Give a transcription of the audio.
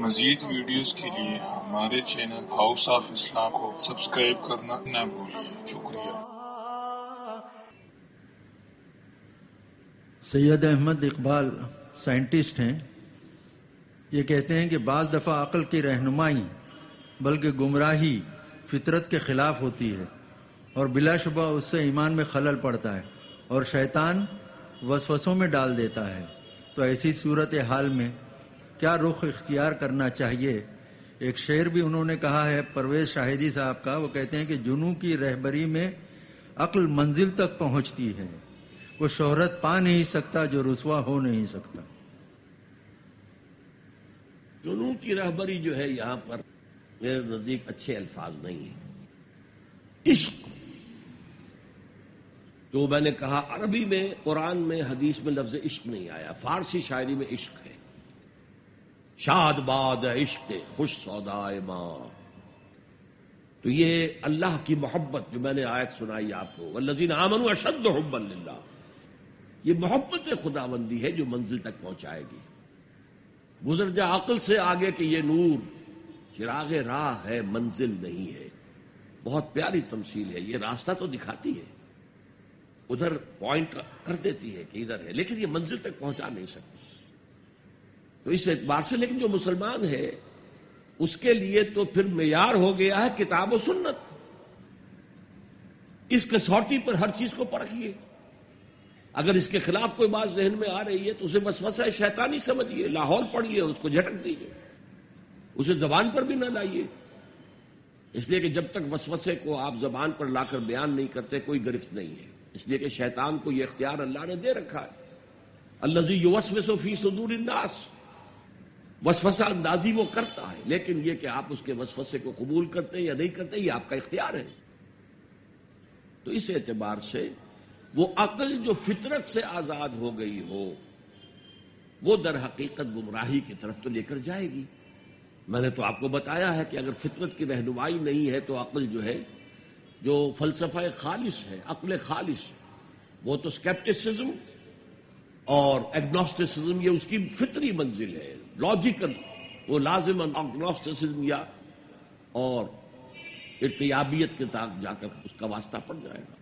مزید ویڈیوز کے لیے ہمارے چینل ہاؤس آف اسلام کو سبسکرائب کرنا نہ بھولیے۔ شکریہ۔ سید احمد اقبال سائنٹسٹ ہیں، یہ کہتے ہیں کہ بعض دفعہ عقل کی رہنمائی بلکہ گمراہی فطرت کے خلاف ہوتی ہے اور بلا شبہ اس سے ایمان میں خلل پڑتا ہے اور شیطان وسوسوں میں ڈال دیتا ہے۔ تو ایسی صورتحال میں کیا رخ اختیار کرنا چاہیے؟ ایک شعر بھی انہوں نے کہا ہے پرویز شاہدی صاحب کا، وہ کہتے ہیں کہ جنوں کی رہبری میں عقل منزل تک پہنچتی ہے، وہ شہرت پا نہیں سکتا جو رسوا ہو نہیں سکتا۔ جنوں کی رہبری جو ہے یہاں پر میرے نزدیک اچھے الفاظ نہیں ہیں۔ عشق جو میں نے کہا، عربی میں قرآن میں حدیث میں لفظ عشق نہیں آیا، فارسی شاعری میں عشق ہے۔ شاد باد عشق خوش سودائے ماں، تو یہ اللہ کی محبت جو میں نے آیت سنائی آپ کو، والذین آمنوا اشد حبا للہ، یہ محبت خداوندی ہے جو منزل تک پہنچائے گی۔ گزر جا عقل سے آگے کہ یہ نور چراغ راہ ہے منزل نہیں ہے۔ بہت پیاری تمثیل ہے، یہ راستہ تو دکھاتی ہے، ادھر پوائنٹ کر دیتی ہے کہ ادھر ہے، لیکن یہ منزل تک پہنچا نہیں سکتی۔ تو اس اعتبار سے لیکن جو مسلمان ہے اس کے لیے تو پھر معیار ہو گیا ہے کتاب و سنت، اس کسوٹی پر ہر چیز کو پرکھیے۔ اگر اس کے خلاف کوئی بات ذہن میں آ رہی ہے تو اسے وسوسہ شیطانی سمجھیے، لاہور پڑھیے، اس کو جھٹک دیجیے، اسے زبان پر بھی نہ لائیے، اس لیے کہ جب تک وسوسے کو آپ زبان پر لا کر بیان نہیں کرتے کوئی گرفت نہیں ہے۔ اس لیے کہ شیطان کو یہ اختیار اللہ نے دے رکھا ہے، الذی یوسوس فی صدور الناس، وسوسہ اندازی وہ کرتا ہے، لیکن یہ کہ آپ اس کے وسوسے کو قبول کرتے یا نہیں کرتے یہ آپ کا اختیار ہے۔ تو اس اعتبار سے وہ عقل جو فطرت سے آزاد ہو گئی ہو وہ در حقیقت گمراہی کی طرف تو لے کر جائے گی۔ میں نے تو آپ کو بتایا ہے کہ اگر فطرت کی رہنمائی نہیں ہے تو عقل جو ہے، جو فلسفہ خالص ہے، عقل خالص، وہ تو اسکیپٹسزم اور ایگنوسٹسزم یہ اس کی فطری منزل ہے، لاجیکل، وہ لازم ایگنوسٹسزم یا اور ارتیابیت کے تک جا کر اس کا واسطہ پڑ جائے گا۔